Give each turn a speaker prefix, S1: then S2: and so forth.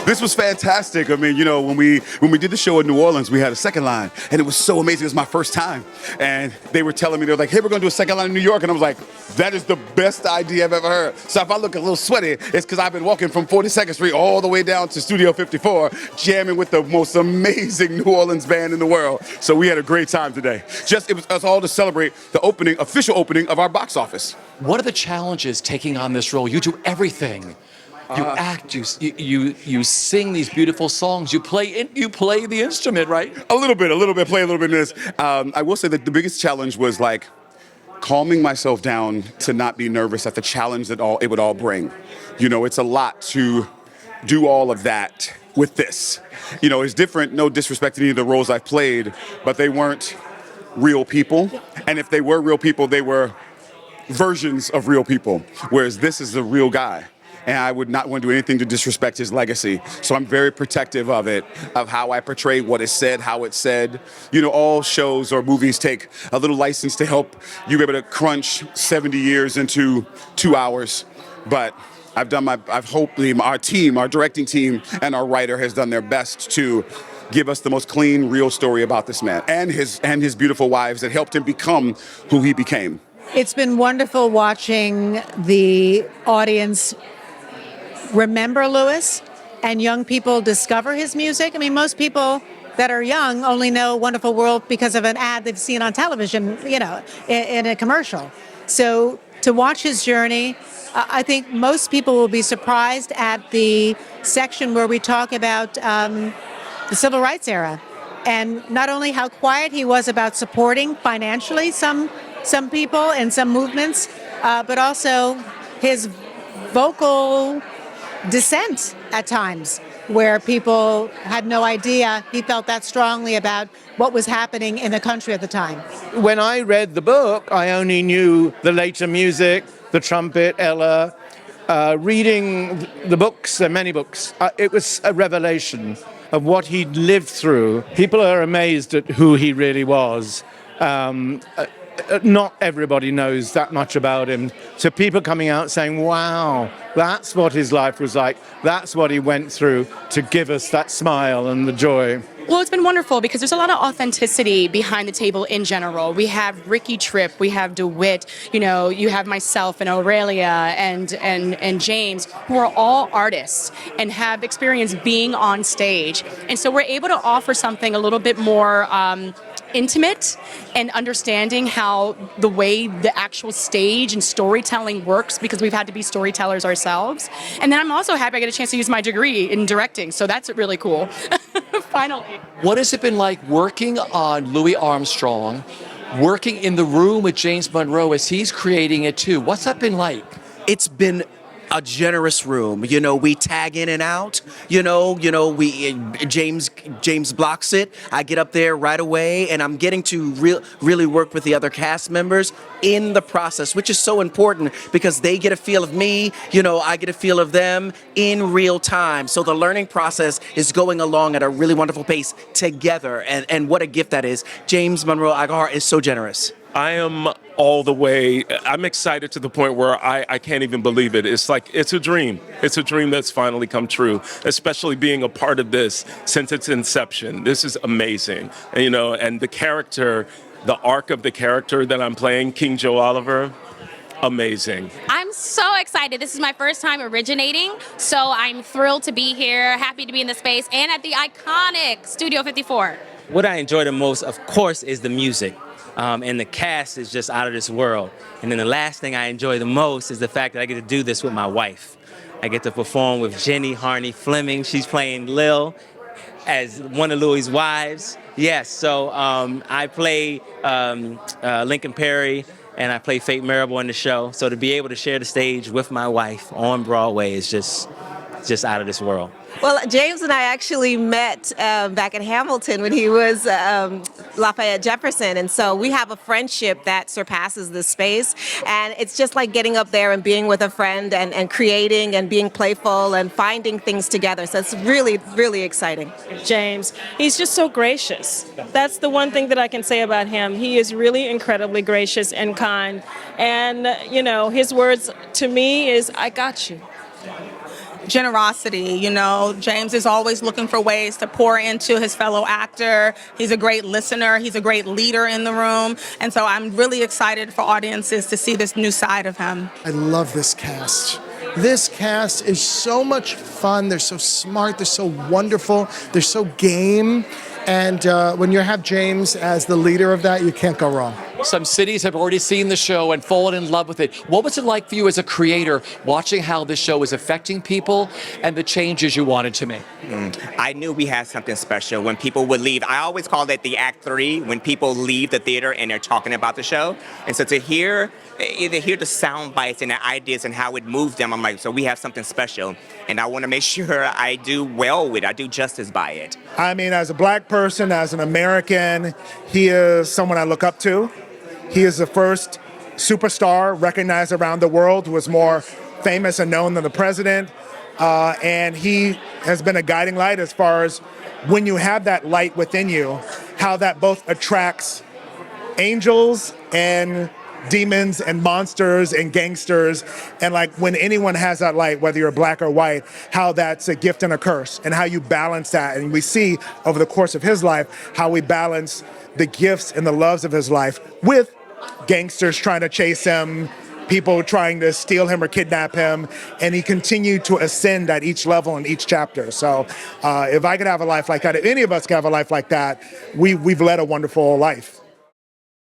S1: This was fantastic. I mean, you know, when we did the show in New Orleans, we had a second line, and it was so amazing. It was my first time, and they were telling me, they're like, "Hey, we're gonna do a second line in New York," and I was like, "That is the best idea I've ever heard." So if I look a little sweaty, it's because I've been walking from 42nd Street all the way down to Studio 54, jamming with the most amazing New Orleans band in the world. So we had a great time today. It was us all to celebrate the official opening of our box office.
S2: What are the challenges taking on this role? You do everything. You act, you sing these beautiful songs. You play the instrument, right?
S1: A little bit, play a little bit in this. I will say that the biggest challenge was like calming myself down to not be nervous at the challenge that it would all bring. You know, it's a lot to do all of that with this. You know, it's different, no disrespect to any of the roles I've played, but they weren't real people. And if they were real people, they were versions of real people, whereas this is the real guy. And I would not want to do anything to disrespect his legacy. So I'm very protective of it, of how I portray what is said, how it's said. You know, all shows or movies take a little license to help you be able to crunch 70 years into 2 hours. But hopefully our directing team and our writer has done their best to give us the most clean, real story about this man and his beautiful wives that helped him become who he became.
S3: It's been wonderful watching the audience remember Louis and young people discover his music. I mean, most people that are young only know Wonderful World because of an ad they've seen on television, you know, in a commercial. So to watch his journey, I think most people will be surprised at the section where we talk about the civil rights era, and not only how quiet he was about supporting financially some people and some movements, but also his vocal dissent at times, where people had no idea he felt that strongly about what was happening in the country at the time.
S4: When I read the book, I only knew the later music, the trumpet, Ella. Reading the books, there are many books, it was a revelation of what he'd lived through. People are amazed at who he really was. Not everybody knows that much about him. So people coming out saying, wow, that's what his life was like. That's what he went through to give us that smile and the joy.
S5: Well, it's been wonderful because there's a lot of authenticity behind the table in general. We have Ricky Tripp, we have DeWitt, you know, you have myself and Aurelia and James, who are all artists and have experience being on stage. And so we're able to offer something a little bit more intimate and understanding how the way the actual stage and storytelling works, because we've had to be storytellers ourselves. And then I'm also happy I get a chance to use my degree in directing, so that's really cool. Finally.
S2: What has it been like working on Louis Armstrong, working in the room with James Monroe as he's creating it too? What's that been like?
S6: It's been a generous room. You know, we tag in and out. James blocks it. I get up there right away, and I'm getting to really work with the other cast members in the process, which is so important because they get a feel of me. You know, I get a feel of them in real time. So the learning process is going along at a really wonderful pace together, and what a gift that is. James Monroe Agar is so generous.
S7: I am all the way. I'm excited to the point where I can't even believe it. It's like, it's a dream. It's a dream that's finally come true, especially being a part of this since its inception. This is amazing. And, you know, and the character, the arc of the character that I'm playing, King Joe Oliver, amazing.
S8: I'm so excited. This is my first time originating, so I'm thrilled to be here, happy to be in the space, and at the iconic Studio 54.
S9: What I enjoy the most, of course, is the music. And the cast is just out of this world. And then the last thing I enjoy the most is the fact that I get to do this with my wife. I get to perform with Jenny Harney Fleming. She's playing Lil as one of Louis' wives. Yes, so I play Lincoln Perry, and I play Fate Marable in the show. So to be able to share the stage with my wife on Broadway is just out of this world.
S10: Well, James and I actually met back in Hamilton when he was Lafayette Jefferson, and so we have a friendship that surpasses this space, and it's just like getting up there and being with a friend and creating and being playful and finding things together, so it's really, really exciting.
S11: James, he's just so gracious. That's the one thing that I can say about him. He is really incredibly gracious and kind, and, you know, his words to me is, I got you.
S12: generosity. You know, James is always looking for ways to pour into his fellow actor. He's a great listener. He's a great leader in the room. And so I'm really excited for audiences to see this new side of him.
S13: I love this cast. This cast is so much fun. They're so smart. They're so wonderful. They're so game. And when you have James as the leader of that, you can't go wrong.
S2: Some cities have already seen the show and fallen in love with it. What was it like for you as a creator, watching how this show is affecting people and the changes you wanted to make?
S14: I knew we had something special when people would leave. I always call it the Act 3, when people leave the theater and they're talking about the show. And so to hear the sound bites and the ideas and how it moved them, I'm like, so we have something special. And I want to make sure I do well with it. I do justice by it.
S15: I mean, as a black person, as an American, he is someone I look up to. He is the first superstar recognized around the world who was more famous and known than the president. And he has been a guiding light as far as when you have that light within you, how that both attracts angels and demons and monsters and gangsters. And like when anyone has that light, whether you're black or white, how that's a gift and a curse and how you balance that. And we see over the course of his life, how we balance the gifts and the loves of his life with gangsters trying to chase him, people trying to steal him or kidnap him, and he continued to ascend at each level in each chapter. So if I could have a life like that, if any of us could have a life like that, we've led a wonderful life.